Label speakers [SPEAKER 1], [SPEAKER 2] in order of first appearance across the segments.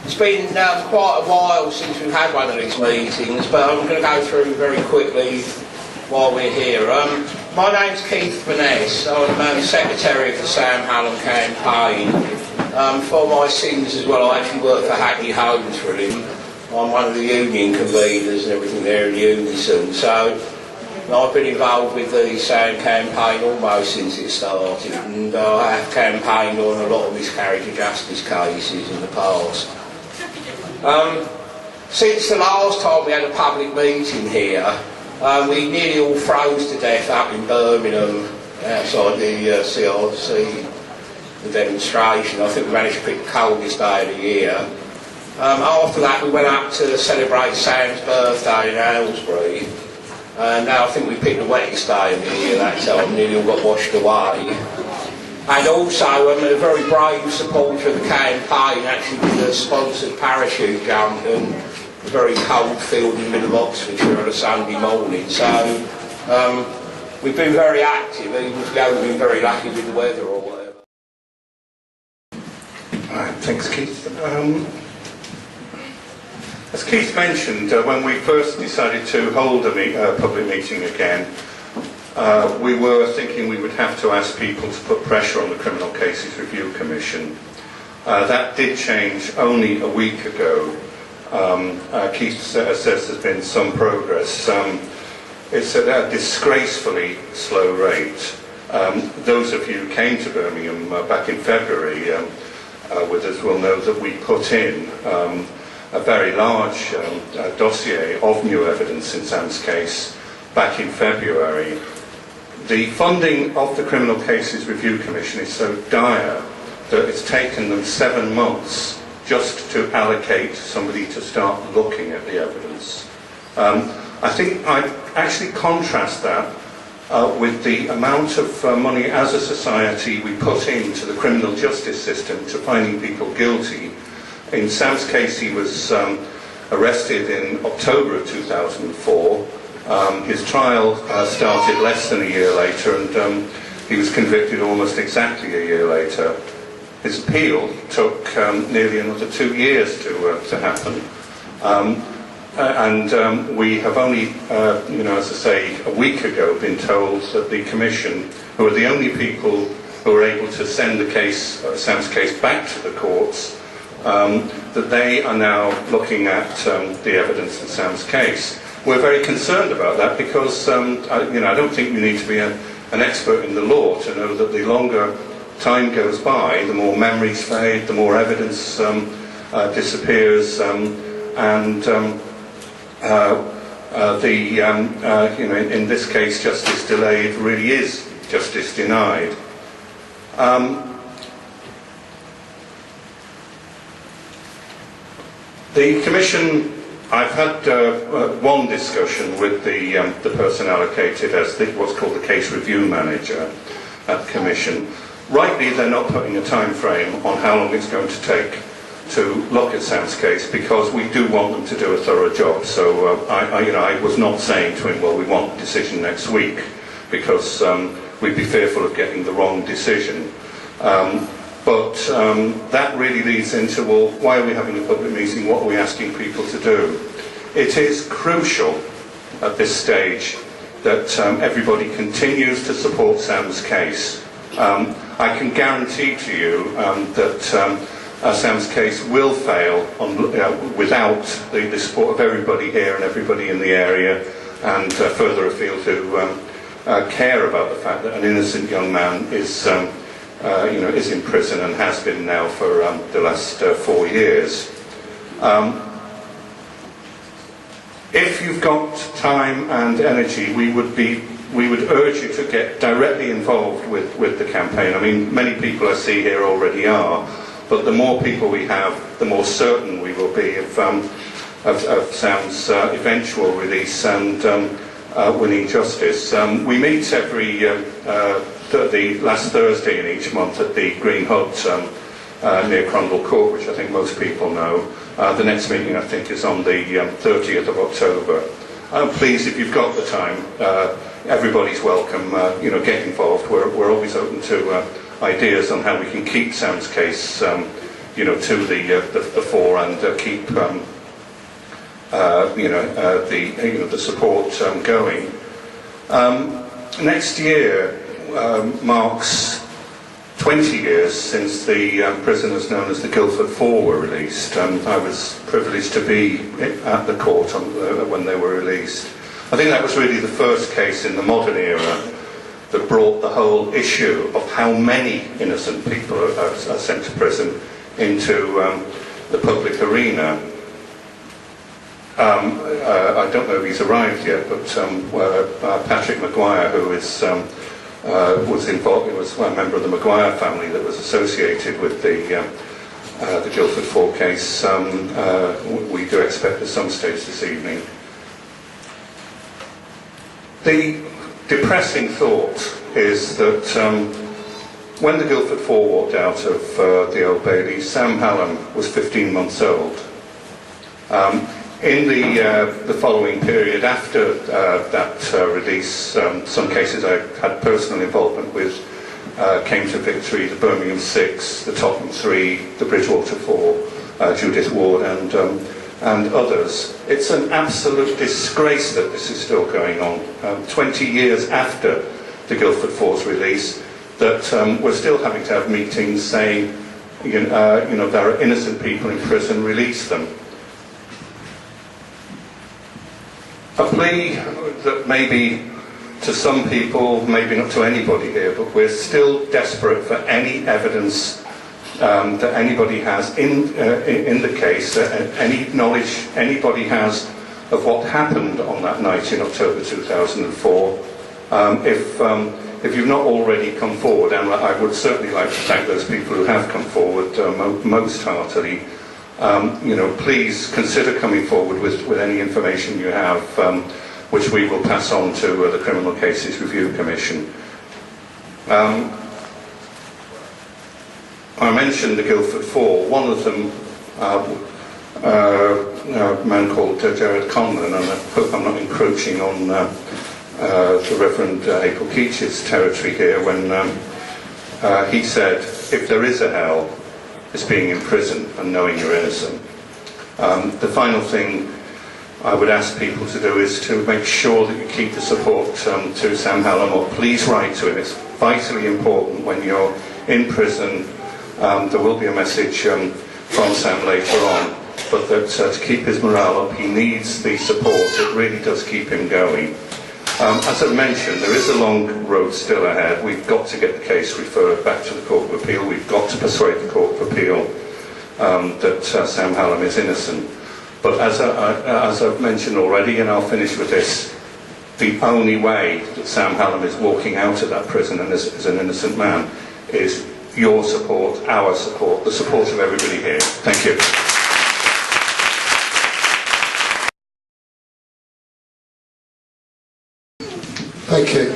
[SPEAKER 1] It's been quite a while since we've had one of these meetings, but I'm going to go through very quickly while we're here. My name's Keith Vaness. I'm Secretary of the Hallam Campaign. For my sins as well, I actually work for Hackney Homes for a living. I'm one of the union conveners and everything there in Unison. So I've been involved with the Hallam Campaign almost since it started, and I have campaigned on a lot of miscarriage of justice cases in the past. Since the last time we had a public meeting here, we nearly all froze to death up in Birmingham outside the CRC, the demonstration. I think we managed to pick the coldest day of the year. After that we went up to celebrate Sam's birthday in Aylesbury, and now I think we picked the wettest day of the year that time, nearly all got washed away. And also I'm a very brave supporter of the campaign, actually with a sponsored parachute jump and a very cold field in the middle of Oxfordshire on a Sunday morning. So we've been very active, even if we haven't been very lucky with the weather or whatever.
[SPEAKER 2] Right, thanks Keith. As Keith mentioned, when we first decided to hold a public meeting again, we were thinking we would have to ask people to put pressure on the Criminal Cases Review Commission. That did change only a week ago. Keith says there's been some progress. It's at a disgracefully slow rate. Those of you who came to Birmingham back in February with us will know that we put in a very large dossier of new evidence in Sam's case back in February. The funding of the Criminal Cases Review Commission is so dire that it's taken them 7 months just to allocate somebody to start looking at the evidence. I think I'd actually contrast that with the amount of money as a society we put into the criminal justice system to finding people guilty. In Sam's case, he was arrested in October of 2004. His trial started less than a year later, and he was convicted almost exactly a year later. His appeal took nearly another 2 years to happen. We have only, as I say, a week ago been told that the Commission, who are the only people who are able to send the case, Sam's case, back to the courts, that they are now looking at the evidence in Sam's case. We're very concerned about that because, I don't think you need to be an expert in the law to know that the longer time goes by, the more memories fade, the more evidence disappears, in this case, justice delayed really is justice denied. The Commission, I've had one discussion with the person allocated as what's called the case review manager at the Commission. Rightly, they're not putting a time frame on how long it's going to take to look at Sam's case, because we do want them to do a thorough job. So I was not saying to him, well, we want a decision next week, because we'd be fearful of getting the wrong decision. But that really leads into, well, why are we having a public meeting? What are we asking people to do? It is crucial at this stage that everybody continues to support Sam's case. I can guarantee to you that Sam's case will fail without the support of everybody here and everybody in the area, and further afield who care about the fact that an innocent young man is in prison and has been now for the last 4 years. If you've got time and energy, we would urge you to get directly involved with the campaign. I mean, many people I see here already are, but the more people we have, the more certain we will be of Sam's eventual release and winning justice. We meet every the last Thursday in each month at the Green Hut near Crondall Court, which I think most people know. The next meeting, I think, is on the 30th of October. Please, if you've got the time, everybody's welcome. Get involved. We're always open to ideas on how we can keep Sam's case to the fore and keep the support going. Next year marks 20 years since the prisoners known as the Guildford Four were released. I was privileged to be at the court when they were released. I think that was really the first case in the modern era that brought the whole issue of how many innocent people are sent to prison into the public arena. I don't know if he's arrived yet, but Patrick Maguire, who was involved, he was a member of the Maguire family that was associated with the Guildford Four case. We do expect at some stage this evening. The depressing thought is that when the Guildford Four walked out of the Old Bailey, Sam Hallam was 15 months old. In the following period after that release, some cases I had personal involvement with came to victory: the Birmingham Six, the Tottenham Three, the Bridgewater Four, Judith Ward and others. It's an absolute disgrace that this is still going on, 20 years after the Guildford Four's release, that we're still having to have meetings saying, there are innocent people in prison, release them. A plea that maybe to some people, maybe not to anybody here, but we're still desperate for any evidence that anybody has in the case, any knowledge anybody has of what happened on that night in October 2004. If you've not already come forward, and I would certainly like to thank those people who have come forward most heartily, please consider coming forward with any information you have, which we will pass on to the Criminal Cases Review Commission. I mentioned the Guildford Four. One of them, a man called Gerard Conlon, and I hope I'm not encroaching on the Reverend April Keach's territory here, when he said, if there is a hell, it's being in prison and knowing you're innocent. The final thing I would ask people to do is to make sure that you keep the support to Sam Hallam, or please write to him. It's vitally important when you're in prison. There will be a message from Sam later on, but that to keep his morale up, he needs the support. It really does keep him going. As I mentioned, there is a long road still ahead. We've got to get the case referred back to the Court of Appeal. We've got to persuade the Court of Appeal that Sam Hallam is innocent. But as I've mentioned already, and I'll finish with this, the only way that Sam Hallam is walking out of that prison and as an innocent man is your support, our support, the support of everybody here. Thank you.
[SPEAKER 3] Thank you.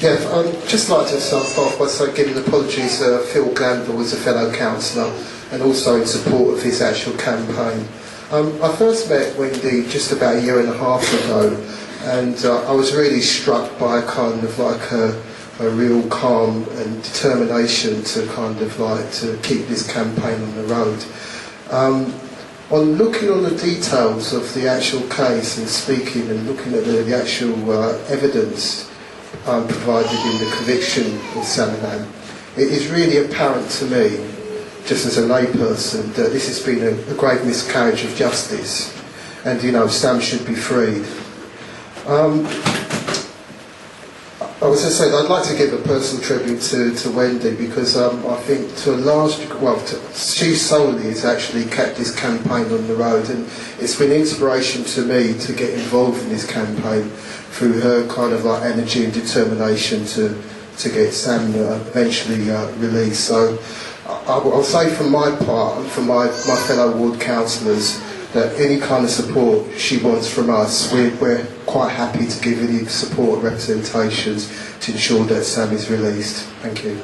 [SPEAKER 3] I'd just like to start off by giving apologies to Phil Glanville, as a fellow councillor, and also in support of his actual campaign. I first met Wendy just about a year and a half ago, and I was really struck by kind of like a real calm and determination to kind of like to keep this campaign on the road. On looking on the details of the actual case and speaking and looking at the actual evidence provided in the conviction of Sam Hallam, it is really apparent to me, just as a layperson, that this has been a grave miscarriage of justice, and Sam should be freed. I was going to say that I'd like to give a personal tribute to Wendy, because I think to a large degree, she solely has actually kept this campaign on the road, and it's been inspiration to me to get involved in this campaign through her kind of like energy and determination to get Sam eventually released. So I'll say from my part and from my fellow ward councillors that any kind of support she wants from us, we're quite happy to give any support and representations to ensure that Sam is released. Thank you.